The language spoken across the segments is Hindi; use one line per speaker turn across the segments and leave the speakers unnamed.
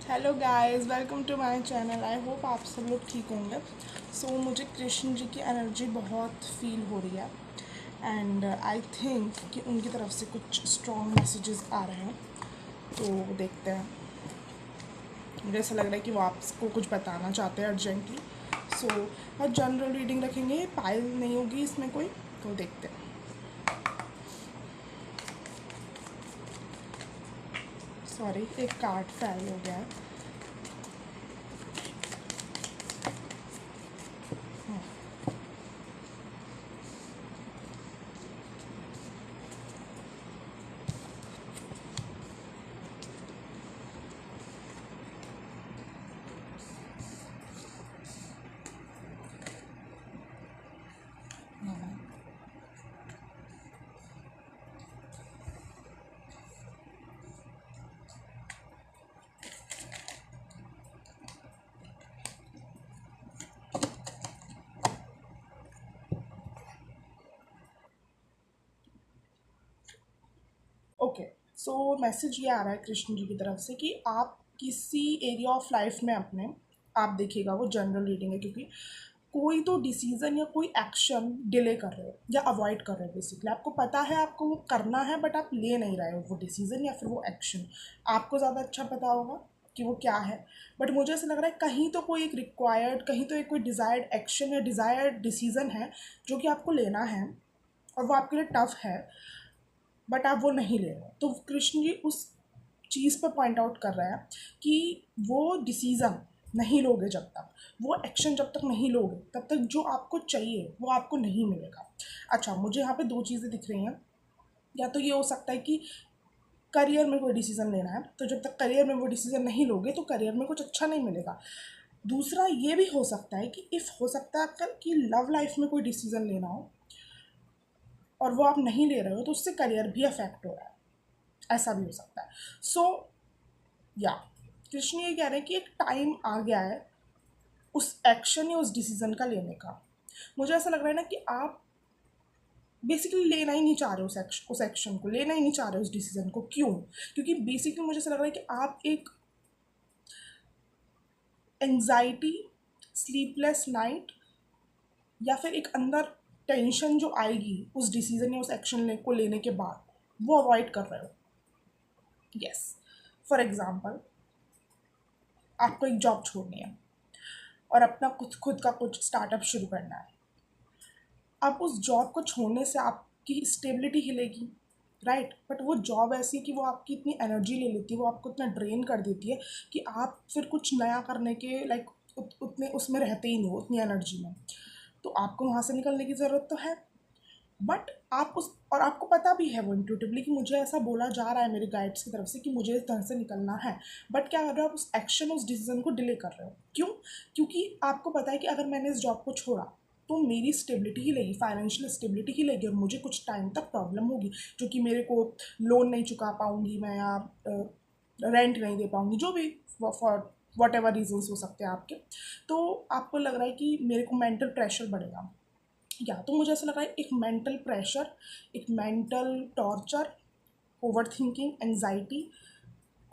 Hello guys, welcome to my channel. I hope आप सब लोग ठीक होंगे। मुझे कृष्ण जी की एनर्जी बहुत फील हो रही है एंड आई थिंक कि उनकी तरफ से कुछ स्ट्रॉन्ग मैसेजेस आ रहे हैं। तो देखते हैं। मुझे ऐसा लग रहा है कि वो आपको कुछ बताना चाहते हैं अर्जेंटली। बहुत जनरल रीडिंग रखेंगे, पाइल नहीं होगी इसमें कोई। तो देखते हैं। सॉरी, एक कार्ड फेल हो गया है। ओके, मैसेज ये आ रहा है कृष्ण जी की तरफ से कि आप किसी एरिया ऑफ लाइफ में अपने, आप देखिएगा वो जनरल रीडिंग है क्योंकि कोई तो डिसीजन या कोई एक्शन डिले कर रहे हो या अवॉइड कर रहे हो। बेसिकली आपको पता है आपको वो करना है बट आप ले नहीं रहे हो वो डिसीजन या फिर वो एक्शन। आपको ज़्यादा अच्छा पता होगा कि वो क्या है, बट मुझे ऐसा लग रहा है कहीं तो कोई एक रिक्वायर्ड, कहीं तो एक कोई डिज़ायर्ड एक्शन या डिज़ायर्ड डिसीजन है जो कि आपको लेना है और वो आपके लिए टफ है, बट आप वो नहीं ले रहे। तो कृष्ण जी उस चीज़ पर पॉइंट आउट कर रहे हैं कि वो डिसीज़न नहीं लोगे जब तक, वो एक्शन जब तक नहीं लोगे तब तक जो आपको चाहिए वो आपको नहीं मिलेगा। अच्छा, मुझे यहाँ पे दो चीज़ें दिख रही हैं। या तो ये हो सकता है कि करियर में कोई डिसीज़न लेना है, तो जब तक करियर में वो डिसीज़न नहीं लोगे तो करियर में कुछ अच्छा नहीं मिलेगा। दूसरा ये भी हो सकता है कि इफ़ हो सकता है कि लव लाइफ में कोई डिसीज़न लेना हो और वो आप नहीं ले रहे हो तो उससे करियर भी अफेक्ट हो रहा है, ऐसा भी हो सकता है। या कृष्ण ये कह रहे हैं कि एक टाइम आ गया है उस एक्शन या उस डिसीजन का लेने का। मुझे ऐसा लग रहा है ना कि आप बेसिकली लेना ही नहीं चाह रहे उस एक्शन को, लेना ही नहीं चाह रहे उस डिसीजन को। क्यों? क्योंकि बेसिकली मुझे ऐसा लग रहा है कि आप एक एंजाइटी, स्लीपलेस नाइट या फिर एक अंदर टेंशन जो आएगी उस डिसीजन या उस एक्शन को लेने के बाद, वो अवॉइड कर रहे हो। यस, फॉर एग्जाम्पल आपको एक जॉब छोड़नी है और अपना खुद का कुछ स्टार्टअप शुरू करना है। अब उस जॉब को छोड़ने से आपकी स्टेबिलिटी हिलेगी, राइट? बट वो जॉब ऐसी है कि वो आपकी इतनी एनर्जी ले लेती है, वो आपको इतना ड्रेन कर देती है कि आप फिर कुछ नया करने के लाइक उतने उसमें रहते ही नहीं हो, उतनी एनर्जी में। तो आपको वहाँ से निकलने की ज़रूरत तो है, बट आप उस और आपको पता भी है वो इंट्यूटिवली कि मुझे ऐसा बोला जा रहा है मेरे गाइड्स की तरफ से कि मुझे इस तरह से निकलना है। बट क्या कर रहे हो आप? उस एक्शन, उस डिसीजन को डिले कर रहे हो। क्यों? क्योंकि आपको पता है कि अगर मैंने इस जॉब को छोड़ा तो मेरी स्टेबिलिटी ही लेगी, फाइनेंशियल स्टेबिलिटी ही लेगी और मुझे कुछ टाइम तक प्रॉब्लम होगी, जो कि मेरे को लोन नहीं चुका पाऊँगी मैं, या रेंट नहीं दे पाऊँगी, जो भी फॉर वॉट एवर रीजन्स हो सकते हैं आपके। तो आपको लग रहा है कि मेरे को मेंटल प्रेशर बढ़ेगा। या तो मुझे ऐसा लग रहा है एक मेंटल प्रेशर, एक mental torture, over thinking, anxiety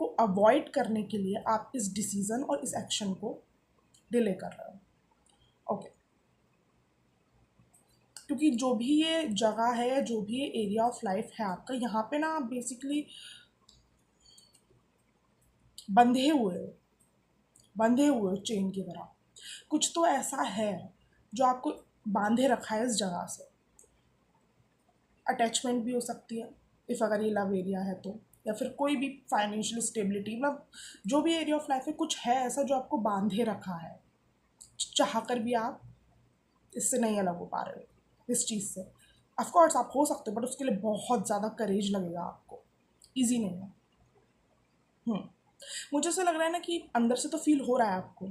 को अवॉइड करने के लिए आप इस डिसीज़न और इस एक्शन को डिले कर रहे हो। ओके, क्योंकि जो भी ये जगह है या जो भी ये एरिया ऑफ लाइफ है आपका, यहाँ पे ना आप बेसिकली बंधे हुए हो, बंधे हुए हो चेन की तरह। कुछ तो ऐसा है जो आपको बांधे रखा है इस जगह से। अटैचमेंट भी हो सकती है इफ़ अगर ये लव एरिया है तो, या फिर कोई भी फाइनेंशियल स्टेबिलिटी, मतलब जो भी एरिया ऑफ लाइफ है कुछ है ऐसा जो आपको बांधे रखा है। चाह कर भी आप इससे नहीं अलग हो पा रहे हो इस चीज़ से। ऑफकोर्स आप हो सकते हो बट उसके लिए बहुत ज़्यादा करेज लगेगा आपको, ईजी नहीं है। हम्म, मुझे ऐसा लग रहा है ना कि अंदर से तो फील हो रहा है आपको,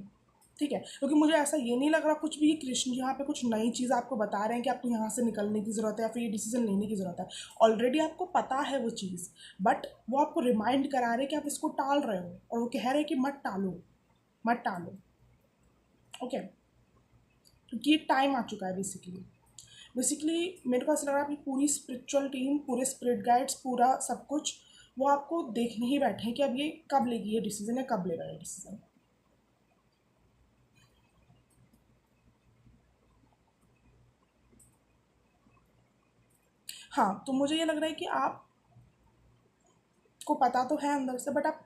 ठीक है? क्योंकि मुझे ऐसा ये नहीं लग रहा कुछ भी कि कृष्ण यहाँ पे कुछ नई चीज़ आपको बता रहे हैं कि आपको यहाँ से निकलने की ज़रूरत है या फिर ये डिसीजन लेने की ज़रूरत है। ऑलरेडी आपको पता है वो चीज़, बट वो आपको रिमाइंड करा रहे हैं कि आप इसको टाल रहे हो, और वो कह रहे हैं कि मत टालो, मत टालो। ओके, क्योंकि ये टाइम आ चुका है बेसिकली मेरे को ऐसा लग रहा है कि पूरी स्पिरिचुअल टीम, पूरे स्पिरिट गाइड्स, पूरा सब कुछ वो आपको देखने ही बैठे हैं कि अब ये कब लेगी ये डिसीजन या कब लेगा ये डिसीजन। हाँ, तो मुझे ये लग रहा है कि आपको पता तो है अंदर से, बट आप,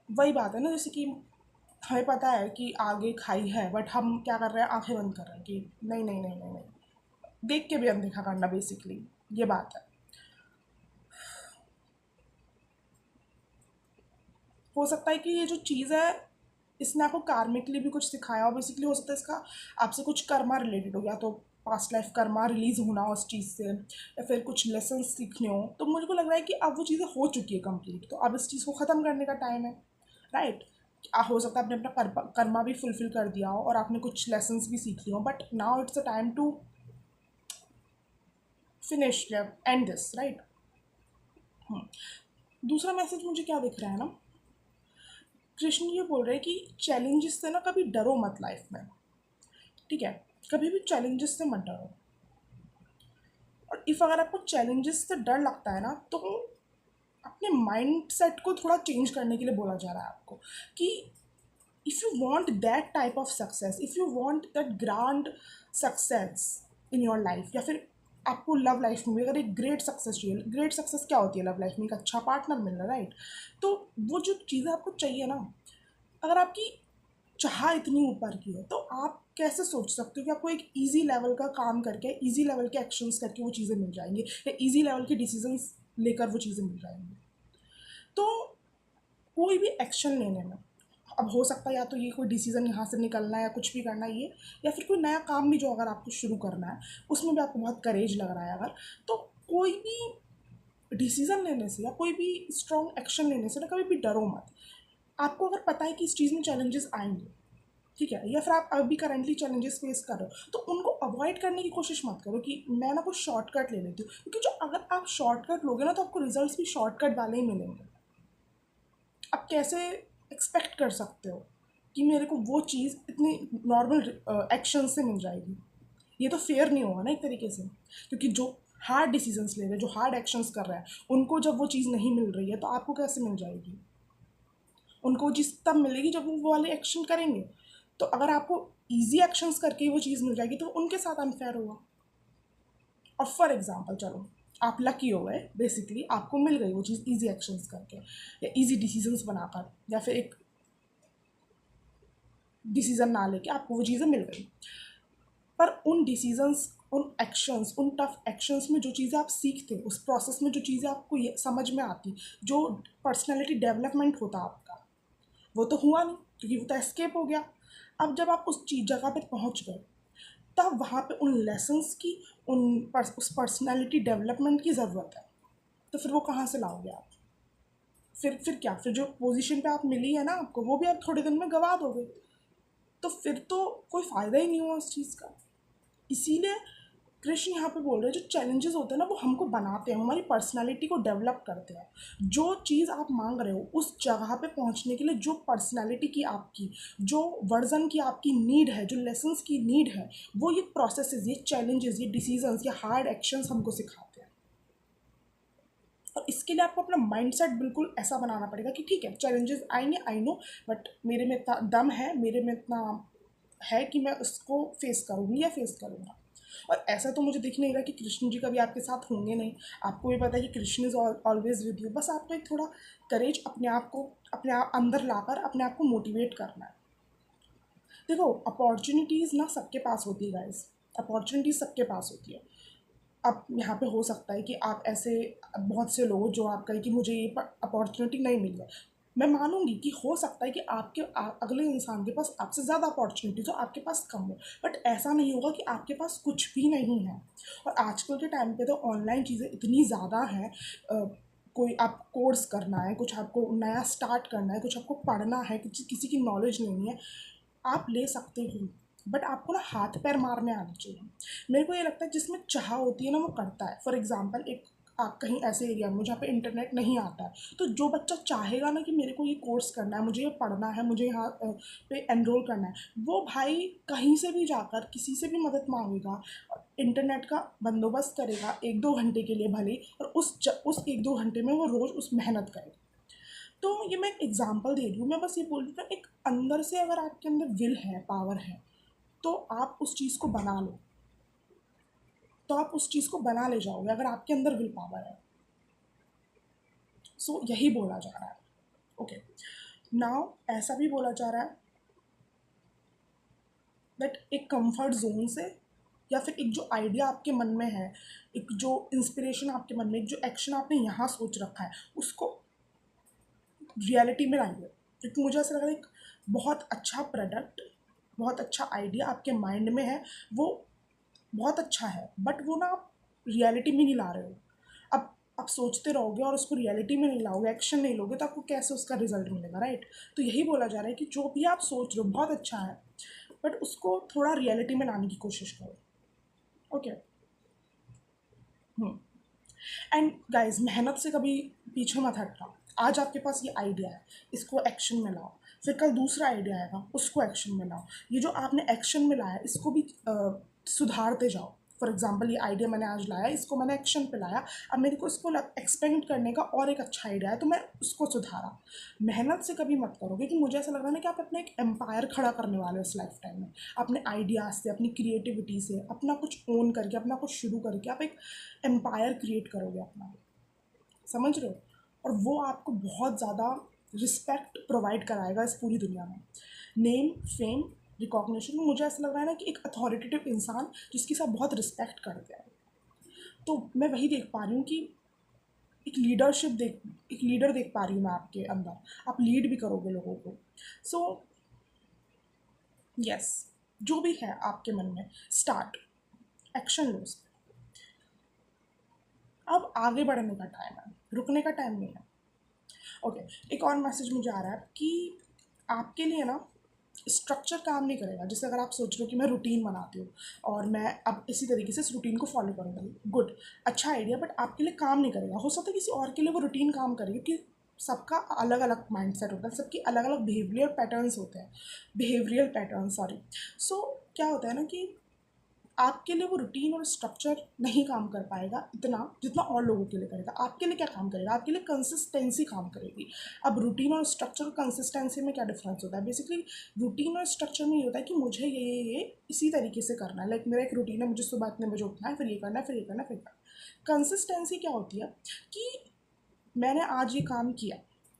वही बात है ना, जैसे कि हमें पता है कि आगे खाई है, बट हम क्या कर रहे हैं, आंखें बंद कर रहे हैं कि नहीं नहीं नहीं नहीं नहीं, देख के भी अनदेखा करना, बेसिकली ये बात है। हो सकता है कि ये जो चीज़ है, इसने आपको कार्मिकली भी कुछ सिखाया हो, बेसिकली हो सकता है इसका आपसे कुछ कर्मा रिलेटेड हो, या तो पास्ट लाइफ कर्मा रिलीज होना हो उस चीज़ से, या फिर कुछ लेसन सीखने हो। तो मुझे को लग रहा है कि अब वो चीज़ें हो चुकी है कंप्लीट, तो अब इस चीज़ को ख़त्म करने का टाइम है, राइट। हो सकता है आपने अपना कर्मा भी फुलफिल कर दिया हो और आपने कुछ लेसन्स भी सीख लिए हो, but now it's a time to finish and this, right. दूसरा मैसेज मुझे क्या दिख रहा है ना, कृष्ण ये बोल रहे हैं कि चैलेंजेस से ना कभी डरो मत लाइफ में, ठीक है। कभी भी चैलेंजेस से मत डरो। और इफ़ अगर आपको चैलेंजेस से डर लगता है ना, तो अपने माइंड सेट को थोड़ा चेंज करने के लिए बोला जा रहा है आपको कि if you want that type of success, if you want that grand success in your life, या फिर आपको लव लाइफ में भी अगर एक ग्रेट सक्सेस चाहिए, ग्रेट सक्सेस क्या होती है लव लाइफ में, एक अच्छा पार्टनर मिलना, राइट। तो वो जो चीज़ें आपको चाहिए ना, अगर आपकी चाह इतनी ऊपर की है, तो आप कैसे सोच सकते हो कि आपको एक इजी लेवल का काम करके, इजी लेवल के एक्शंस करके वो चीज़ें मिल जाएंगी, या इजी लेवल के डिसीजंस लेकर वो चीज़ें मिल जाएंगी। तो कोई भी एक्शन लेने में, अब हो सकता है या तो ये कोई डिसीज़न यहाँ से निकलना है या कुछ भी करना है ये, या फिर कोई नया काम भी जो अगर आपको शुरू करना है, उसमें भी आपको बहुत करेज लग रहा है अगर, तो कोई भी डिसीज़न लेने से या कोई भी स्ट्रॉन्ग एक्शन लेने से ना कभी भी डरो मत। आपको अगर पता है कि इस चीज़ में चैलेंजेस आएंगे, ठीक है, या फिर आप अभी करंटली चैलेंजेस फेस कर रहे हो, तो उनको अवॉइड करने की कोशिश मत करो कि मैं ना कुछ शॉर्टकट ले लेती हूँ, क्योंकि जो अगर आप शॉर्टकट लोगे ना, तो आपको रिजल्ट्स भी शॉर्टकट वाले ही मिलेंगे। आप कैसे एक्सपेक्ट कर सकते हो कि मेरे को वो चीज़ इतनी नॉर्मल एक्शन से मिल जाएगी? ये तो फेयर नहीं होगा ना एक तरीके से, क्योंकि जो हार्ड डिसीजंस ले रहे हैं, जो हार्ड एक्शंस कर रहे हैं, उनको जब वो चीज़ नहीं मिल रही है, तो आपको कैसे मिल जाएगी? उनको वो चीज़ तब मिलेगी जब वो वाले एक्शन करेंगे। तो अगर आपको ईजी एक्शंस करके वो चीज़ मिल जाएगी, तो उनके साथ अनफेयर होगा। और फॉर एग्जाम्पल, चलो आप लकी हो गए, बेसिकली आपको मिल गई वो चीज़ ईजी एक्शंस करके, या ईजी डिसीजंस बनाकर, या फिर एक डिसीज़न ना लेके आपको वो चीज़ें मिल गई। पर उन डिसीजंस, उन एक्शंस, उन टफ एक्शंस में जो चीज़ें आप सीखते, उस प्रोसेस में जो चीज़ें आपको ये समझ में आती, जो पर्सनैलिटी डेवलपमेंट होता आपका, वो तो हुआ नहीं, क्योंकि वो तो एस्केप हो गया। अब जब आप उस चीज़ जगह पे पहुंच गए, तब वहाँ पे उन लेसन्स की, उस पर्सनैलिटी डेवलपमेंट की ज़रूरत है। तो फिर वो कहाँ से लाओगे आप? फिर क्या, फिर जो पोजीशन पे आप मिली है ना आपको, वो भी आप थोड़े दिन में गवा दोगे। तो फिर तो कोई फ़ायदा ही नहीं हुआ उस चीज़ का। इसीलिए कृष्ण यहाँ पे बोल रहे हैं, जो चैलेंजेस होते हैं ना, वो हमको बनाते हैं, हमारी पर्सनालिटी को डेवलप करते हैं। जो चीज़ आप मांग रहे हो, उस जगह पे पहुँचने के लिए जो पर्सनालिटी की आपकी, जो वर्जन की आपकी नीड है, जो लेसन्स की नीड है, वो ये प्रोसेसेस, ये चैलेंजेस, ये डिसीजंस, ये हार्ड एक्शंस हमको सिखाते हैं। और इसके लिए आपको अपना माइंडसेट बिल्कुल ऐसा बनाना पड़ेगा कि ठीक है, चैलेंजेस आएंगे, आई नो, बट मेरे में इतना दम है, मेरे में इतना है कि मैं उसको फेस करूँगी या फेस करूँगा। और ऐसा तो मुझे दिख नहीं रहा कि कृष्ण जी कभी आपके साथ होंगे नहीं। आपको भी पता है कि Krishna is always with you. बस आपको एक थोड़ा करेज अपने आप को, अपने आप अंदर लाकर अपने आप को मोटिवेट करना है। देखो, अपॉर्चुनिटीज़ ना सबके पास होती है गाइस, अपॉर्चुनिटीज़ सबके पास होती है। अब यहाँ पे हो सकता है कि आप ऐसे, बहुत से लोग जो आप कहें कि मुझे ये अपॉर्चुनिटी नहीं मिल है, मैं मानूंगी कि हो सकता है कि आपके अगले इंसान के पास आपसे ज़्यादा अपॉर्चुनिटी हो, आपके पास कम हो, बट ऐसा नहीं होगा कि आपके पास कुछ भी नहीं है। और आजकल के टाइम पे तो ऑनलाइन चीज़ें इतनी ज़्यादा हैं, कोई आप कोर्स करना है, कुछ आपको नया स्टार्ट करना है, कुछ आपको पढ़ना है, किसी की नॉलेज लेनी है, आप ले सकते हो, बट आपको ना हाथ पैर मारने आने चाहिए। मेरे को ये लगता है जिसमें चाह होती है ना, वो करता है। फॉर एग्जाम्पल, एक आप कहीं ऐसे एरिया में जहाँ पे इंटरनेट नहीं आता है, तो जो बच्चा चाहेगा ना कि मेरे को ये कोर्स करना है, मुझे ये पढ़ना है, मुझे यहाँ पे एनरोल करना है, वो भाई कहीं से भी जाकर किसी से भी मदद मांगेगा, इंटरनेट का बंदोबस्त करेगा 1-2 घंटे के लिए भले ही, और उस 1-2 घंटे में वो रोज़ उस मेहनत करेगा। तो ये मैं एक एग्जांपल दे रही हूँ, मैं बस ये बोल रही हूँ एक अंदर से अगर आपके अंदर विल है, पावर है, तो आप उस चीज़ को बना लो, तो आप उस चीज़ को बना ले जाओगे अगर आपके अंदर विल पावर है। सो यही बोला जा रहा है। ओके, नाउ ऐसा भी बोला जा रहा है दैट एक कंफर्ट जोन से, या फिर एक जो आइडिया आपके मन में है, एक जो इंस्पिरेशन आपके मन में, एक जो एक्शन आपने यहाँ सोच रखा है, उसको रियलिटी में लाइए। क्योंकि मुझे ऐसा लग रहा है एक बहुत अच्छा प्रोडक्ट, बहुत अच्छा आइडिया आपके माइंड में है, वो बहुत अच्छा है, बट वो ना आप रियलिटी में नहीं ला रहे हो। अब आप सोचते रहोगे और उसको रियलिटी में नहीं लाओगे, एक्शन नहीं लोगे, तो आपको कैसे उसका रिजल्ट मिलेगा, राइट? तो यही बोला जा रहा है कि जो भी आप सोच रहे हो बहुत अच्छा है, बट उसको थोड़ा रियलिटी में लाने की कोशिश करो। ओके। एंड गाइज, मेहनत से कभी पीछे मत हटना। आज आपके पास ये आइडिया है, इसको एक्शन में लाओ, फिर कल दूसरा आइडिया आएगा, उसको एक्शन में लाओ। ये जो आपने एक्शन में लाया इसको भी सुधारते जाओ। फॉर एग्जाम्पल, ये आइडिया मैंने आज लाया, इसको मैंने एक्शन पे लाया, अब मेरे को इसको एक्सपेंड करने का और एक अच्छा आइडिया है, तो मैं उसको सुधारा। मेहनत से कभी मत करो, क्योंकि मुझे ऐसा लग रहा है ना कि आप अपना एक एम्पायर खड़ा करने वाले हो इस लाइफ टाइम में, अपने आइडियाज़ से, अपनी क्रिएटिविटी से, अपना कुछ ओन करके, अपना कुछ शुरू करके आप एक एम्पायर क्रिएट करोगे अपना। समझ रहे हो? और वो आपको बहुत ज़्यादा रिस्पेक्ट प्रोवाइड कराएगा इस पूरी दुनिया में। नेम, फेम, रिकॉग्निशन में मुझे ऐसा लग रहा है ना कि एक अथॉरिटेटिव इंसान जिसकी सब बहुत रिस्पेक्ट करते हैं। तो मैं वही देख पा रही हूँ कि एक लीडर देख पा रही हूँ मैं आपके अंदर। आप लीड भी करोगे लोगों को। सो यस, जो भी है आपके मन में, स्टार्ट, एक्शन लो उस पर। अब आगे बढ़ने का टाइम है, रुकने का टाइम नहीं है। ओके, एक और मैसेज मुझे आ रहा है कि आपके लिए ना स्ट्रक्चर काम नहीं करेगा। जैसे अगर आप सोच रहे हो कि मैं रूटीन बनाती हूँ और मैं अब इसी तरीके से इस रूटीन को फॉलो करूँगी, गुड, अच्छा आइडिया, बट आपके लिए काम नहीं करेगा। हो सकता है किसी और के लिए वो रूटीन काम करे, क्योंकि सबका अलग अलग माइंडसेट होता है, सबकी अलग अलग बिहेवियरल पैटर्न, सॉरी। सो क्या होता है ना कि आपके लिए वो रूटीन और स्ट्रक्चर नहीं काम कर पाएगा इतना जितना और लोगों के लिए करेगा। आपके लिए क्या काम करेगा? आपके लिए कंसिस्टेंसी काम करेगी। अब रूटीन और स्ट्रक्चर और कंसिस्टेंसी में क्या डिफरेंस होता है? बेसिकली रूटीन और स्ट्रक्चर में ये होता है कि मुझे ये इसी तरीके से करना है। लाइक मेरा एक रूटीन है, मुझे सुबह इतने बजे उठना है, फिर ये करना है, फिर ये करना है, फिर करना। कंसिस्टेंसी क्या होती है कि मैंने आज ये काम किया,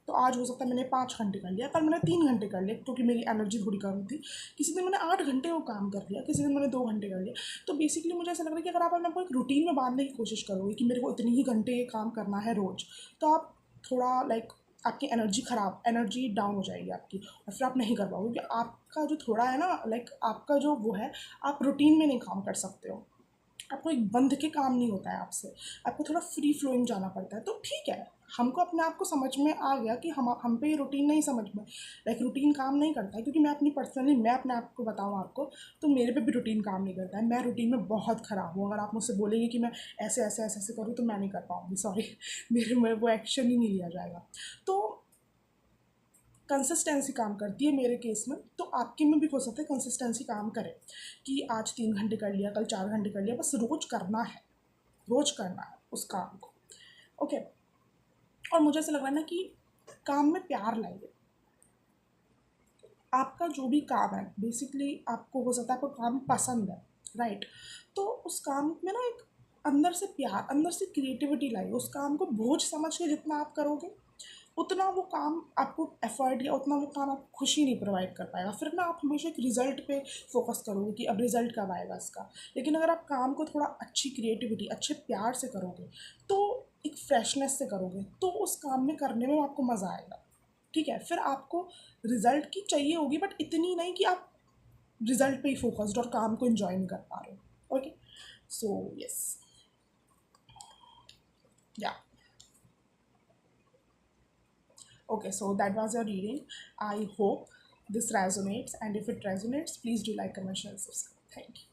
तो आज हो सकता है मैंने 5 घंटे कर लिया, कल मैंने 3 घंटे कर लिया क्योंकि मेरी एनर्जी थोड़ी कम थी, किसी दिन मैंने 8 घंटे वो काम कर लिया, किसी दिन मैंने 2 घंटे कर लिया। तो बेसिकली मुझे ऐसा लग रहा है कि अगर आप अपने को एक रूटीन में बांधने की कोशिश करोगे कि मेरे को इतने ही घंटे ये काम करना है रोज़, तो आप थोड़ा लाइक आपकी एनर्जी डाउन हो जाएगी आपकी, और फिर आप नहीं कर पाओगे, क्योंकि आपका जो थोड़ा है ना, लाइक आपका जो वो है, आप रूटीन में नहीं काम कर सकते हो। आपको एक बंध के काम नहीं होता है आपसे, आपको थोड़ा फ्री फ्लोइंग जाना पड़ता है। तो ठीक है, हमको अपने आप को समझ में आ गया कि हम पे ये रूटीन नहीं समझ में, लाइक रूटीन काम नहीं करता है, क्योंकि मैं अपने आप को बताऊँ आपको, तो मेरे पे भी रूटीन काम नहीं करता है। मैं रूटीन में बहुत ख़राब हूँ। अगर आप मुझसे बोलेंगे कि मैं ऐसे ऐसे ऐसे ऐसे करूँ, तो मैं नहीं कर पाऊँगी, सॉरी। मेरे में वो एक्शन ही नहीं लिया जाएगा। तो कंसिस्टेंसी काम करती है मेरे केस में, तो आपके में भी हो सकता है कंसिस्टेंसी काम करे कि आज 3 घंटे कर लिया, कल 4 घंटे कर लिया, बस रोज करना है, रोज करना है उस काम को। ओके। और मुझे ऐसा लग रहा है ना कि काम में प्यार लाइए। आपका जो भी काम है, बेसिकली आपको हो सकता है आपको काम पसंद है, राइट? तो उस काम में ना एक अंदर से प्यार, अंदर से क्रिएटिविटी लाइए। उस काम को बोझ समझ के जितना आप करोगे, उतना वो काम आपको एफर्ट या उतना वो काम आपको खुशी नहीं प्रोवाइड कर पाएगा। फिर ना आप हमेशा एक रिजल्ट पे फोकस करोगे कि अब रिजल्ट कब आएगा इसका। लेकिन अगर आप काम को थोड़ा अच्छी क्रिएटिविटी, अच्छे प्यार से करोगे, तो एक फ्रेशनेस से करोगे, तो उस काम में करने में आपको मज़ा आएगा। ठीक है, फिर आपको रिजल्ट की चाहिए होगी, बट इतनी नहीं कि आप रिजल्ट पे ही फोकस्ड और काम को एंजॉय नहीं कर पा रहे हो। ओके, सो यस, या okay, so that was your reading. I hope this resonates, and if it resonates, please do like, comment, share, subscribe. Thank you.